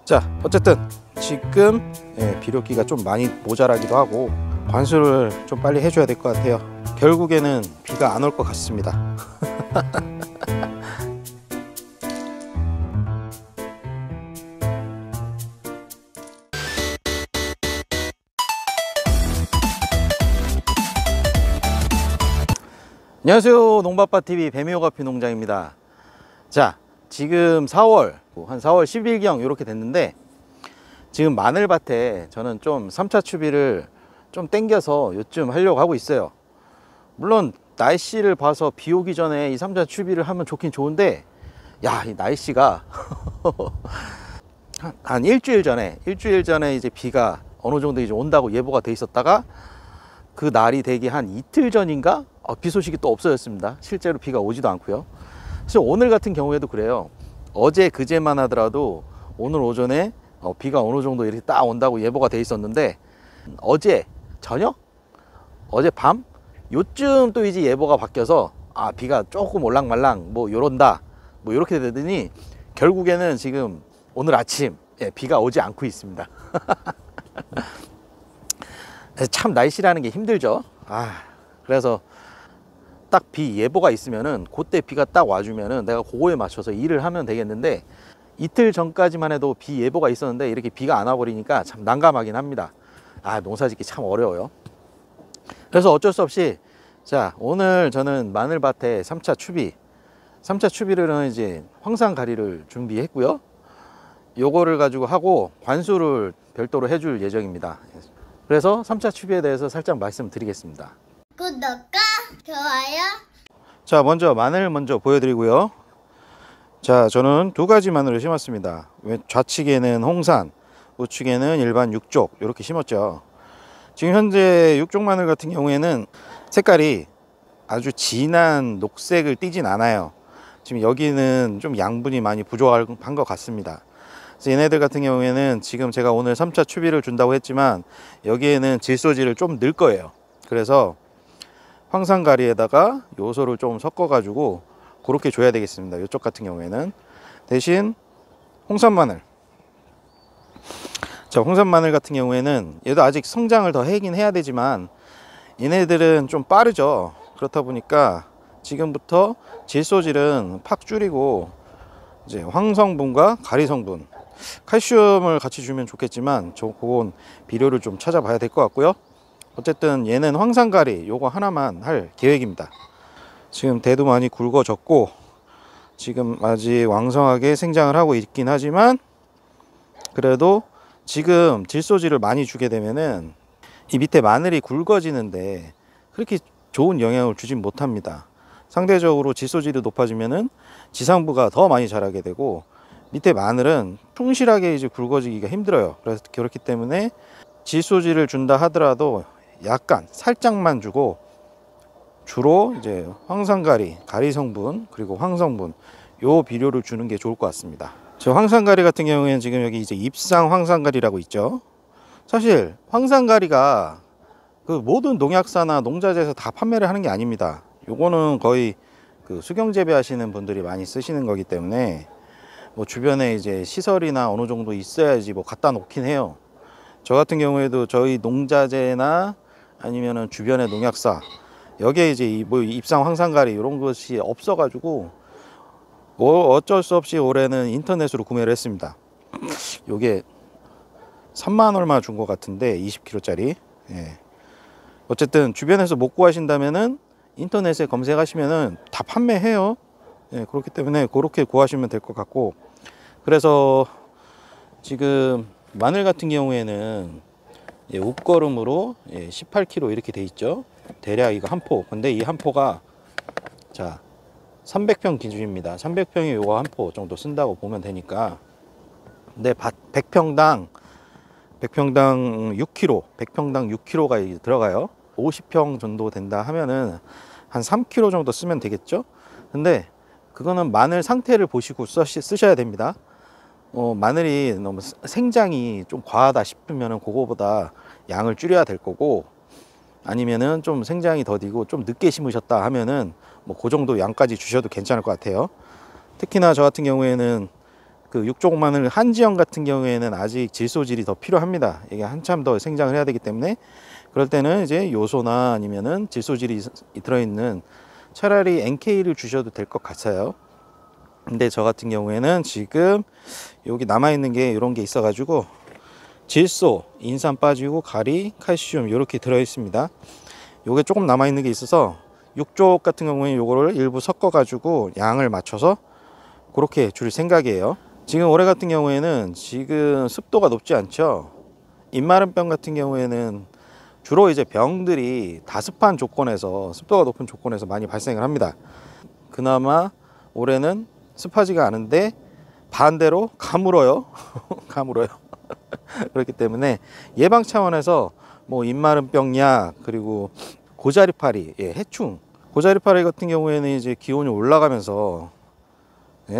자, 어쨌든 지금 비료기가 좀 많이 모자라기도 하고 관수를 좀 빨리 해줘야 될 것 같아요. 결국에는 비가 안 올 것 같습니다. 안녕하세요, 농바빠TV 뱀이오가피 농장입니다. 자, 지금 4월 한 4월 10일경 이렇게 됐는데, 지금 마늘밭에 저는 좀 3차 추비를 좀 땡겨서 요즘 하려고 하고 있어요. 물론 날씨를 봐서 비 오기 전에 이 3차 추비를 하면 좋긴 좋은데, 야, 이 날씨가 한 일주일 전에 이제 비가 어느 정도 이제 온다고 예보가 돼 있었다가, 그 날이 되기 한 이틀 전인가 비 소식이 또 없어졌습니다. 실제로 비가 오지도 않고요. 그래서 오늘 같은 경우에도 그래요. 어제 그제만 하더라도 오늘 오전에 비가 어느 정도 이렇게 딱 온다고 예보가 돼 있었는데, 어제 저녁? 어제 밤? 요쯤 또 이제 예보가 바뀌어서 비가 조금 올랑말랑 뭐 요런다 뭐 이렇게 되더니, 결국에는 지금 오늘 아침 비가 오지 않고 있습니다. 참 날씨라는 게 힘들죠. 그래서 딱 비 예보가 있으면은 그때 비가 딱 와주면은 내가 그거에 맞춰서 일을 하면 되겠는데, 이틀 전까지만 해도 비 예보가 있었는데 이렇게 비가 안 와버리니까 참 난감하긴 합니다. 농사짓기 참 어려워요. 그래서 어쩔 수 없이, 자, 오늘 저는 마늘밭에 3차 추비를 이제 황산가리를 준비했고요. 요거를 가지고 하고 관수를 별도로 해줄 예정입니다. 그래서 3차 추비에 대해서 살짝 말씀드리겠습니다. 구독과 좋아요. 자, 먼저 마늘 먼저 보여드리고요. 자, 저는 두 가지 마늘을 심었습니다. 좌측에는 홍산, 우측에는 일반 육족 이렇게 심었죠. 지금 현재 육족 마늘 같은 경우에는 색깔이 아주 진한 녹색을 띠진 않아요. 지금 여기는 좀 양분이 많이 부족한 것 같습니다. 그래서 얘네들 같은 경우에는 지금 제가 오늘 3차 추비를 준다고 했지만 여기에는 질소질을 좀 넣을 거예요. 그래서 황산가리에다가 요소를 좀 섞어 가지고 그렇게 줘야 되겠습니다. 이쪽 같은 경우에는. 대신 홍산마늘, 자, 홍산마늘 같은 경우에는 얘도 아직 성장을 더 하긴 해야 되지만 얘네들은 좀 빠르죠. 그렇다 보니까 지금부터 질소질은 팍 줄이고 이제 황성분과 가리성분, 칼슘을 같이 주면 좋겠지만 그건 비료를 좀 찾아봐야 될 것 같고요. 어쨌든 얘는 황산가리 요거 하나만 할 계획입니다. 지금 대도 많이 굵어졌고 지금 아직 왕성하게 생장을 하고 있긴 하지만, 그래도 지금 질소질을 많이 주게 되면은 이 밑에 마늘이 굵어지는데 그렇게 좋은 영향을 주진 못합니다. 상대적으로 질소질이 높아지면은 지상부가 더 많이 자라게 되고 밑에 마늘은 충실하게 이제 굵어지기가 힘들어요. 그래서 그렇기 때문에 질소질을 준다 하더라도 약간 살짝만 주고, 주로 이제 황산가리, 가리성분 그리고 황성분 요 비료를 주는 게 좋을 것 같습니다. 저 황산가리 같은 경우에는 지금 여기 이제 입상 황산가리라고 있죠. 사실 황산가리가 그 모든 농약사나 농자재에서 다 판매를 하는 게 아닙니다. 요거는 거의 그 수경 재배하시는 분들이 많이 쓰시는 거기 때문에 뭐 주변에 이제 시설이나 어느 정도 있어야지 뭐 갖다 놓긴 해요. 저 같은 경우에도 저희 농자재나 아니면은 주변의 농약사, 여기에 이제 뭐 입상 황산가리 이런 것이 없어가지고 어쩔 수 없이 올해는 인터넷으로 구매를 했습니다. 요게 3만 얼마 준 것 같은데 20kg짜리. 어쨌든 주변에서 못 구하신다면은 인터넷에 검색하시면은 다 판매해요. 그렇기 때문에 그렇게 구하시면 될 것 같고, 그래서 지금 마늘 같은 경우에는 옷걸음으로 18kg 이렇게 돼 있죠. 대략 이거 한 포. 근데 이 한 포가 자 300평 기준입니다. 300평이 요거 한 포 정도 쓴다고 보면 되니까. 근데 100평당 6kg, 100평당 6kg가 들어가요. 50평 정도 된다 하면은 한 3kg 정도 쓰면 되겠죠. 근데 그거는 마늘 상태를 보시고 쓰셔야 됩니다. 마늘이 너무 생장이 좀 과하다 싶으면은 그거보다 양을 줄여야 될 거고, 아니면은 좀 생장이 더디고 좀 늦게 심으셨다 하면은 뭐 그 정도 양까지 주셔도 괜찮을 것 같아요. 특히나 저 같은 경우에는 그 육종 마늘 한 지형 같은 경우에는 아직 질소질이 더 필요합니다. 이게 한참 더 생장을 해야 되기 때문에 그럴 때는 이제 요소나 아니면은 질소질이 들어있는 차라리 NK를 주셔도 될 것 같아요. 근데 저 같은 경우에는 지금 여기 남아있는 게 이런 게 있어 가지고 질소, 인산 빠지고 가리, 칼슘 이렇게 들어있습니다. 요게 조금 남아있는 게 있어서 육족 같은 경우에는 요거를 일부 섞어 가지고 양을 맞춰서 그렇게 줄 생각이에요. 지금 올해 같은 경우에는 지금 습도가 높지 않죠. 입마름병 같은 경우에는 주로 이제 병들이 다습한 조건에서, 습도가 높은 조건에서 많이 발생을 합니다. 그나마 올해는 습하지가 않은데 반대로 가물어요. 가물어요. 그렇기 때문에 예방 차원에서 뭐 입마름병 약, 그리고 고자리파리, 해충. 고자리파리 같은 경우에는 이제 기온이 올라가면서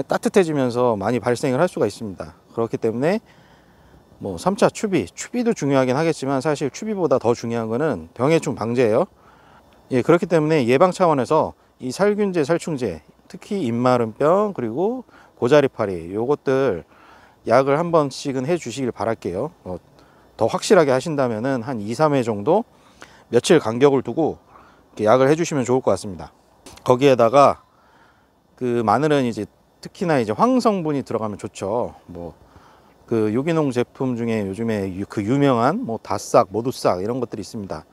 따뜻해지면서 많이 발생을 할 수가 있습니다. 그렇기 때문에 뭐 3차 추비도 중요하긴 하겠지만 사실 추비보다 더 중요한 거는 병해충 방제예요. 그렇기 때문에 예방 차원에서 이 살균제, 살충제, 특히 입마름병 그리고 고자리파리 요것들 약을 한 번씩은 해 주시길 바랄게요. 더 확실하게 하신다면은 한 2, 3회 정도 며칠 간격을 두고 이렇게 약을 해 주시면 좋을 것 같습니다. 거기에다가 그 마늘은 이제 특히나 이제 황성분이 들어가면 좋죠. 뭐 그 유기농 제품 중에 요즘에 그 유명한 뭐 다싹, 모두싹 이런 것들이 있습니다.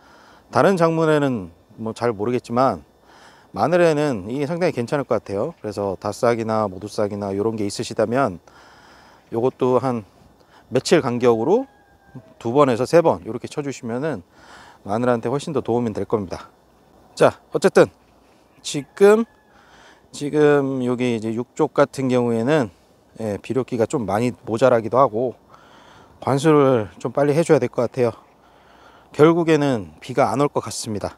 다른 작물에는 뭐 잘 모르겠지만 마늘에는 이게 상당히 괜찮을 것 같아요. 그래서 다싹이나 모두싹이나 이런 게 있으시다면 요것도 한 며칠 간격으로 2번에서 3번 이렇게 쳐주시면은 마늘한테 훨씬 더 도움이 될 겁니다. 자, 어쨌든 지금 여기 이제 육족 같은 경우에는 비료기가 좀 많이 모자라기도 하고 관수를 좀 빨리 해줘야 될 것 같아요. 결국에는 비가 안 올 것 같습니다.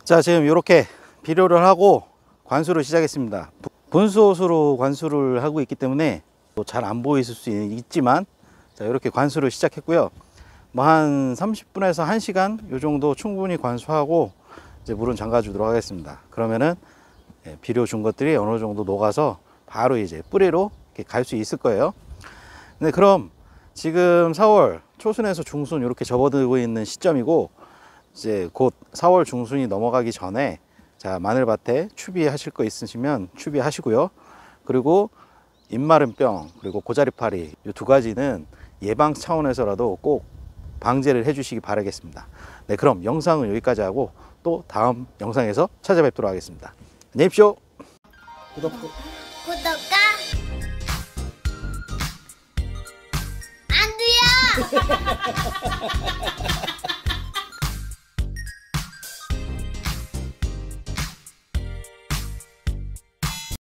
자, 지금 이렇게 비료를 하고 관수를 시작했습니다. 분수호수로 관수를 하고 있기 때문에 잘 안 보이실 수 있지만 자, 이렇게 관수를 시작했고요. 뭐 한 30분에서 1시간 요 정도 충분히 관수하고 이제 물은 잠가 주도록 하겠습니다. 그러면은 비료 준 것들이 어느 정도 녹아서 바로 이제 뿌리로 갈 수 있을 거예요. 네, 그럼 지금 4월 초순에서 중순 이렇게 접어들고 있는 시점이고 이제 곧 4월 중순이 넘어가기 전에 자, 마늘밭에 추비하실 거 있으시면 추비하시고요. 그리고 입마름병 그리고 고자리파리 이 2가지는 예방 차원에서라도 꼭 방제를 해 주시기 바라겠습니다. 네, 그럼 영상은 여기까지 하고 또 다음 영상에서 찾아뵙도록 하겠습니다. 안녕히 계십시오. 구독과 안 돼요.